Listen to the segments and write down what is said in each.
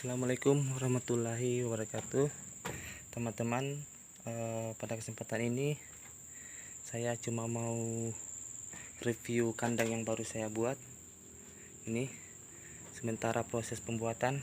Assalamualaikum warahmatullahi wabarakatuh, teman-teman. Pada kesempatan ini saya cuma mau review kandang yang baru saya buat. Ini sementara proses pembuatan.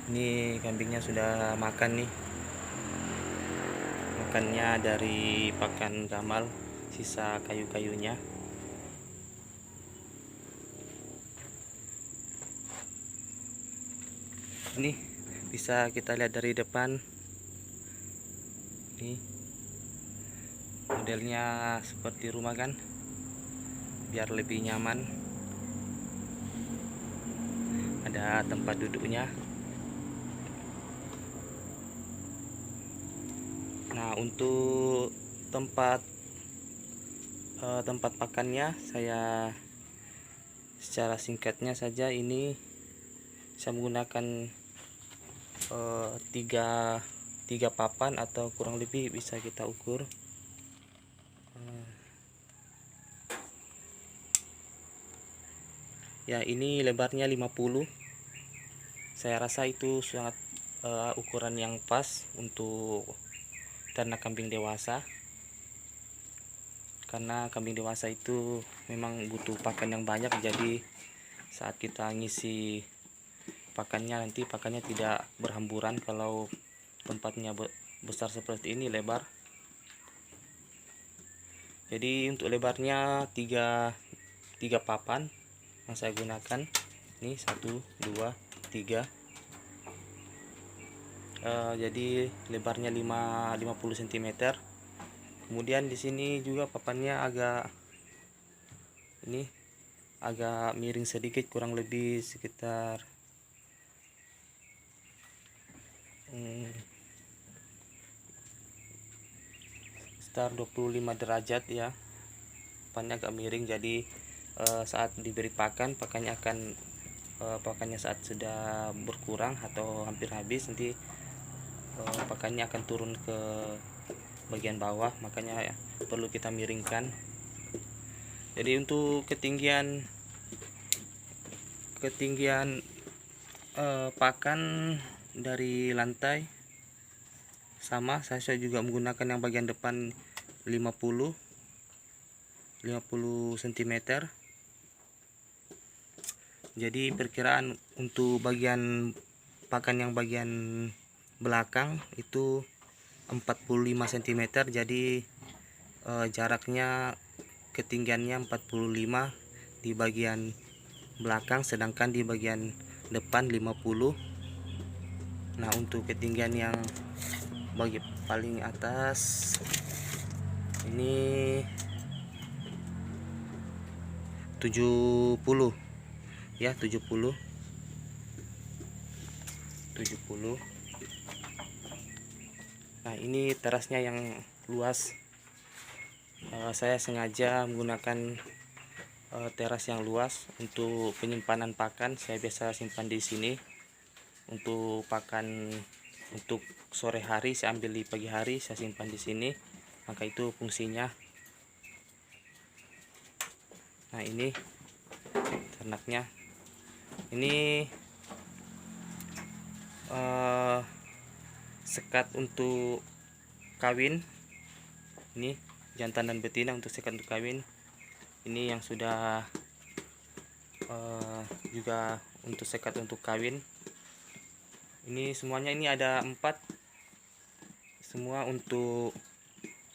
Ini kambingnya sudah makan nih. Makannya dari pakan gamal, sisa kayu-kayunya. Ini bisa kita lihat dari depan. Ini modelnya seperti rumah kan, biar lebih nyaman. Ada tempat duduknya. Nah, untuk tempat pakannya saya secara singkatnya saja, ini saya menggunakan tiga papan atau kurang lebih bisa kita ukur. Ya, ini lebarnya 50. Saya rasa itu sangat ukuran yang pas untuk ternak kambing dewasa, karena kambing dewasa itu memang butuh pakan yang banyak. Jadi saat kita ngisi pakannya, nanti pakannya tidak berhamburan kalau tempatnya besar seperti ini, lebar. Jadi untuk lebarnya tiga papan yang saya gunakan. Ini 1, 2, 3. Jadi lebarnya 50 cm. Kemudian di sini juga papannya agak miring sedikit, kurang lebih sekitar 25 derajat ya. Papannya agak miring, jadi saat diberi pakannya saat sudah berkurang atau hampir habis, nanti pakannya akan turun ke bagian bawah, makanya ya, perlu kita miringkan. Jadi untuk ketinggian pakan dari lantai sama, saya juga menggunakan yang bagian depan 50 cm. Jadi perkiraan untuk bagian pakan yang bagian belakang itu 45 cm. Jadi jaraknya, ketinggiannya 45 di bagian belakang, sedangkan di bagian depan 50. Nah, untuk ketinggian yang paling atas ini 70 ya, 70. Nah, ini terasnya yang luas. Saya sengaja menggunakan teras yang luas untuk penyimpanan pakan. Saya biasa simpan di sini untuk pakan. Untuk sore hari saya ambil di pagi hari, saya simpan di sini. Maka itu fungsinya. Nah, ini ternaknya. Ini sekat untuk kawin. Ini jantan dan betina untuk sekat untuk kawin. Ini yang sudah juga untuk sekat untuk kawin. Ini semuanya, ini ada 4, semua untuk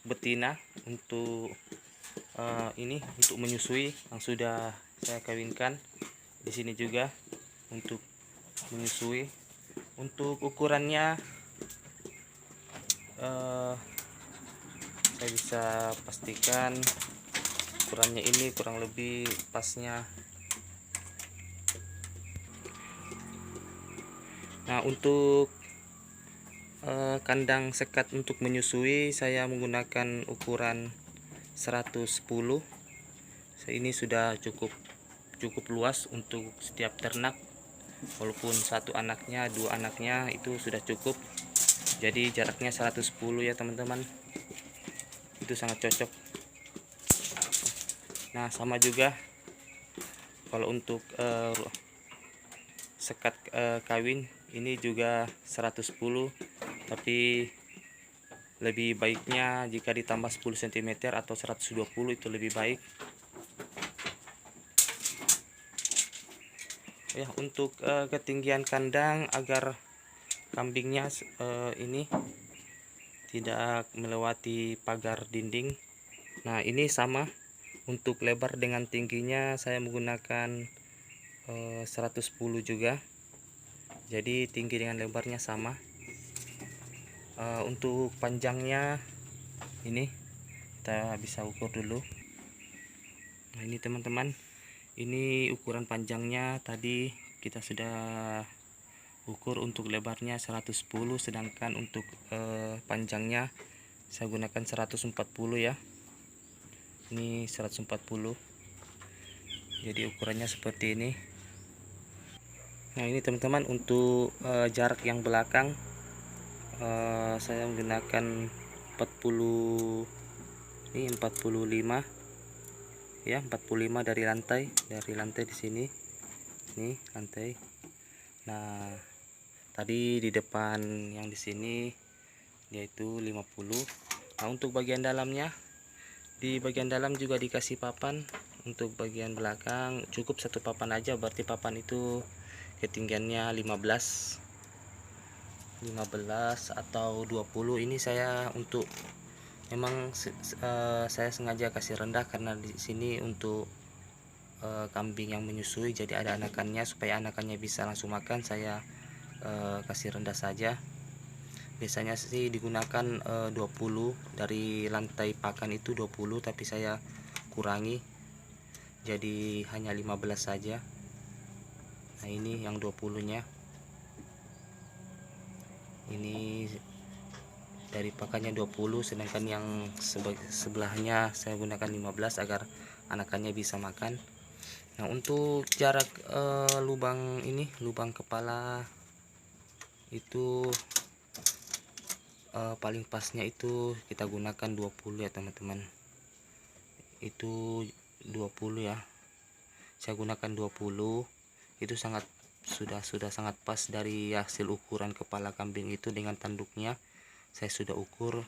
betina, untuk ini untuk menyusui yang sudah saya kawinkan. Di sini juga untuk menyusui. Untuk ukurannya saya bisa pastikan ukurannya ini kurang lebih pasnya. Nah, untuk kandang sekat untuk menyusui saya menggunakan ukuran 110. Ini sudah cukup luas untuk setiap ternak, walaupun 1 anaknya, 2 anaknya itu sudah cukup. Jadi jaraknya 110 ya teman-teman, itu sangat cocok. Nah sama juga kalau untuk sekat kawin ini juga 110, tapi lebih baiknya jika ditambah 10 cm atau 120 itu lebih baik. Ya, untuk ketinggian kandang agar kambingnya ini tidak melewati pagar dinding. Nah ini sama, untuk lebar dengan tingginya saya menggunakan 110 juga, jadi tinggi dengan lebarnya sama. Untuk panjangnya ini kita bisa ukur dulu. Nah ini teman-teman, ini ukuran panjangnya tadi kita sudah ukur. Untuk lebarnya 110, sedangkan untuk panjangnya saya gunakan 140 ya. Ini 140, jadi ukurannya seperti ini. Nah ini teman-teman, untuk jarak yang belakang saya menggunakan 40, ini 45 ya, 45 dari lantai di sini. Ini lantai. Nah tadi di depan yang di sini yaitu 50. Nah untuk bagian dalamnya, di bagian dalam juga dikasih papan. Untuk bagian belakang cukup satu papan aja, berarti papan itu ketinggiannya 15 atau 20. Ini saya untuk memang saya sengaja kasih rendah karena di sini untuk kambing yang menyusui, jadi ada anakannya. Supaya anakannya bisa langsung makan, saya kasih rendah saja. Biasanya sih digunakan 20 dari lantai pakan itu 20, tapi saya kurangi jadi hanya 15 saja. Nah ini yang 20 nya, ini dari pakannya 20, sedangkan yang sebelahnya saya gunakan 15 agar anakannya bisa makan. Nah untuk jarak lubang ini, lubang kepala itu paling pasnya itu kita gunakan 20 ya teman-teman. Itu 20 ya, saya gunakan 20. Itu sudah sangat pas. Dari hasil ukuran kepala kambing itu dengan tanduknya saya sudah ukur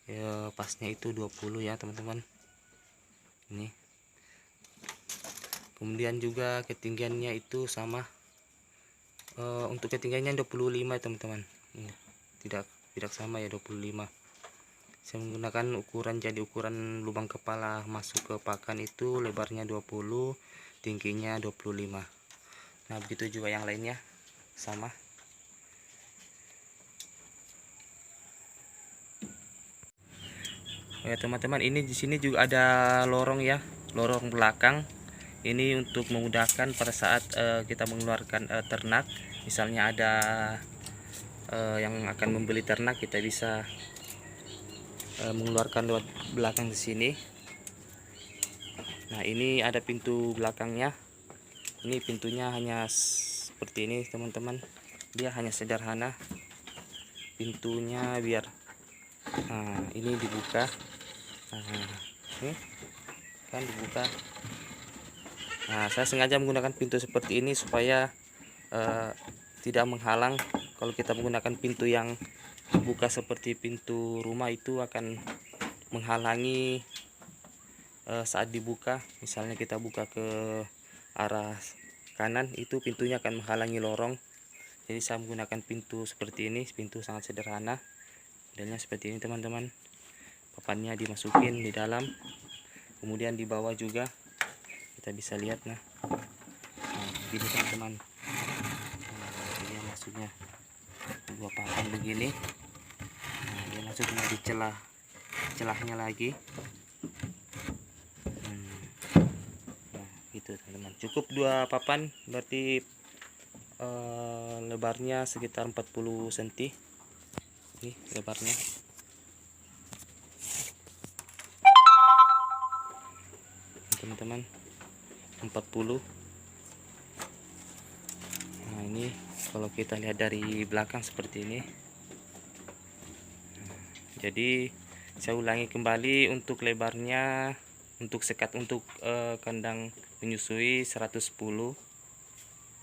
ya, pasnya itu 20 ya teman-teman. Ini kemudian juga ketinggiannya itu sama, untuk ketinggiannya 25 ya teman-teman. Tidak sama ya, 25. Saya menggunakan ukuran, jadi ukuran lubang kepala masuk ke pakan itu lebarnya 20, tingginya 25. Nah begitu juga yang lainnya sama. Ya teman-teman, ini di sini juga ada lorong ya, lorong belakang. Ini untuk memudahkan pada saat kita mengeluarkan ternak. Misalnya ada yang akan membeli ternak, kita bisa mengeluarkan lewat belakang di sini. Nah ini ada pintu belakangnya. Ini pintunya hanya seperti ini teman-teman, dia hanya sederhana pintunya, biar ini dibuka. Ini kan dibuka. Nah saya sengaja menggunakan pintu seperti ini supaya tidak menghalang. Kalau kita menggunakan pintu yang buka seperti pintu rumah, itu akan menghalangi saat dibuka. Misalnya kita buka ke arah kanan, itu pintunya akan menghalangi lorong. Jadi saya menggunakan pintu seperti ini, pintu sangat sederhana. Modelnya seperti ini teman-teman. Papannya dimasukin di dalam, kemudian di bawah juga kita bisa lihat. Nah begini teman-teman. Dia masuknya dua papan begini. Nah dia masuknya di celahnya lagi. Nah gitu teman-teman, cukup dua papan, berarti lebarnya sekitar 40 cm. Ini lebarnya. Teman-teman, 40. Nah ini kalau kita lihat dari belakang seperti ini. Jadi saya ulangi kembali, untuk lebarnya Untuk sekat untuk kandang menyusui 110,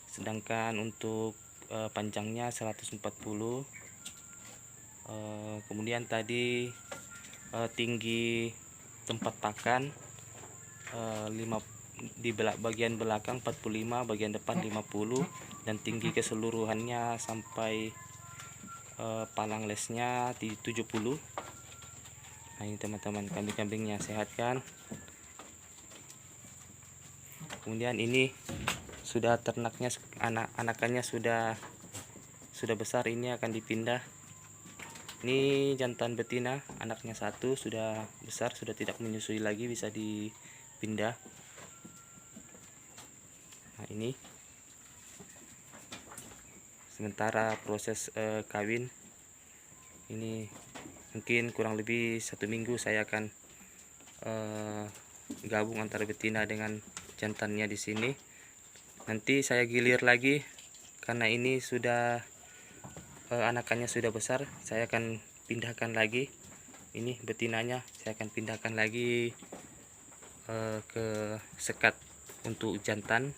sedangkan untuk panjangnya 140. Kemudian tadi tinggi tempat pakan 5 di bagian belakang 45, bagian depan 50, dan tinggi keseluruhannya sampai palang lesnya di 70. Nah, ini teman-teman, kambing-kambingnya sehat kan. Kemudian ini sudah ternaknya, anakannya sudah besar, ini akan dipindah. Ini jantan betina, anaknya satu sudah besar, sudah tidak menyusui lagi, bisa dipindah. Nah, ini sementara proses kawin ini mungkin kurang lebih 1 minggu saya akan gabung antara betina dengan jantannya di sini. Nanti saya gilir lagi karena ini sudah anakannya sudah besar, saya akan pindahkan lagi. Ini betinanya saya akan pindahkan lagi ke sekat untuk jantan.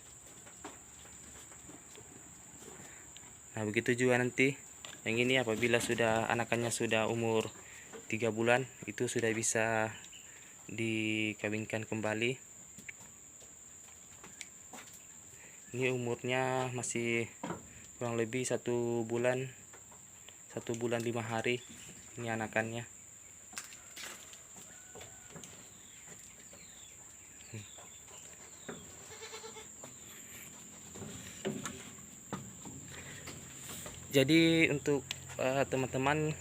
Nah, begitu juga nanti yang ini apabila sudah anakannya sudah umur 3 bulan, itu sudah bisa dikawinkan kembali. Ini umurnya masih kurang lebih 1 bulan 5 hari ini anakannya. Jadi untuk teman-teman,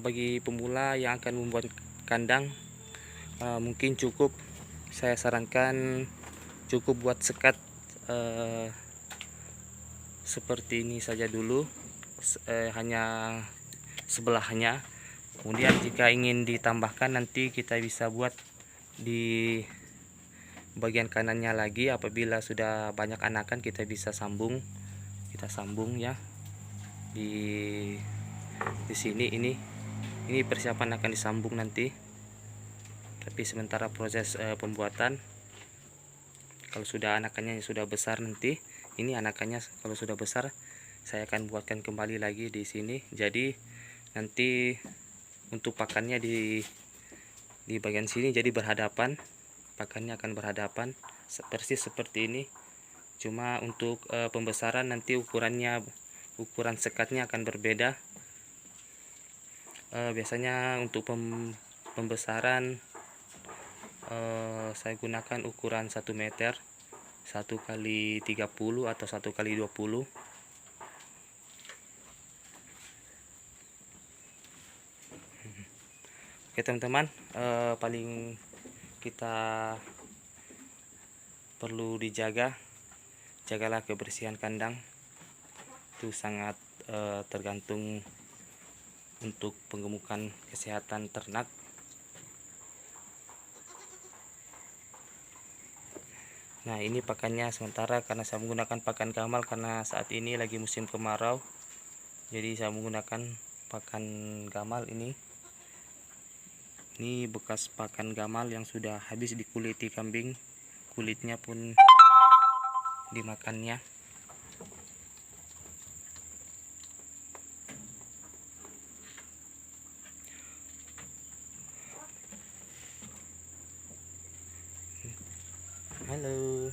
bagi pemula yang akan membuat kandang, mungkin cukup, saya sarankan cukup buat sekat seperti ini saja dulu, hanya sebelahnya. Kemudian jika ingin ditambahkan, nanti kita bisa buat di bagian kanannya lagi. Apabila sudah banyak anakan, kita bisa sambung ya di sini. Ini persiapan akan disambung nanti, tapi sementara proses pembuatan, kalau sudah anakannya sudah besar, nanti ini anakannya kalau sudah besar saya akan buatkan kembali lagi di sini. Jadi nanti untuk pakannya di bagian sini jadi berhadapan, pakannya akan berhadapan persis seperti ini. Cuma untuk pembesaran nanti ukuran sekatnya akan berbeda. Biasanya untuk pembesaran saya gunakan ukuran 1 meter 1x30 atau 1x20. Oke teman-teman, paling kita perlu jagalah kebersihan kandang, itu sangat tergantung untuk penggemukan kesehatan ternak. Nah, ini pakannya sementara karena saya menggunakan pakan gamal, karena saat ini lagi musim kemarau, jadi saya menggunakan pakan gamal. Ini bekas pakan gamal yang sudah habis dikuliti kambing, kulitnya pun dimakannya. Halo.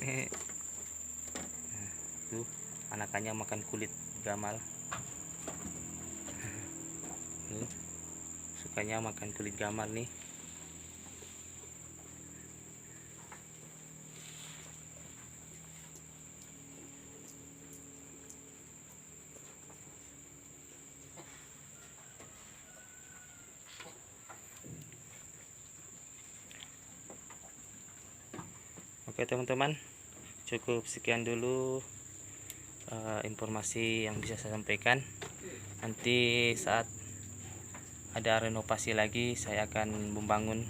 Nah, tuh anakannya makan kulit gamal. Sukanya makan kulit gamal nih. Oke teman-teman, cukup sekian dulu informasi yang bisa saya sampaikan. Nanti saat ada renovasi lagi, saya akan membangun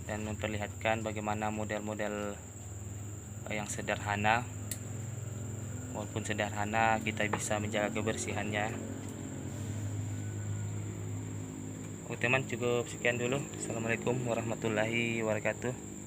dan memperlihatkan bagaimana model-model yang sederhana. Walaupun sederhana, kita bisa menjaga kebersihannya. Oke teman, cukup sekian dulu. Assalamualaikum warahmatullahi wabarakatuh.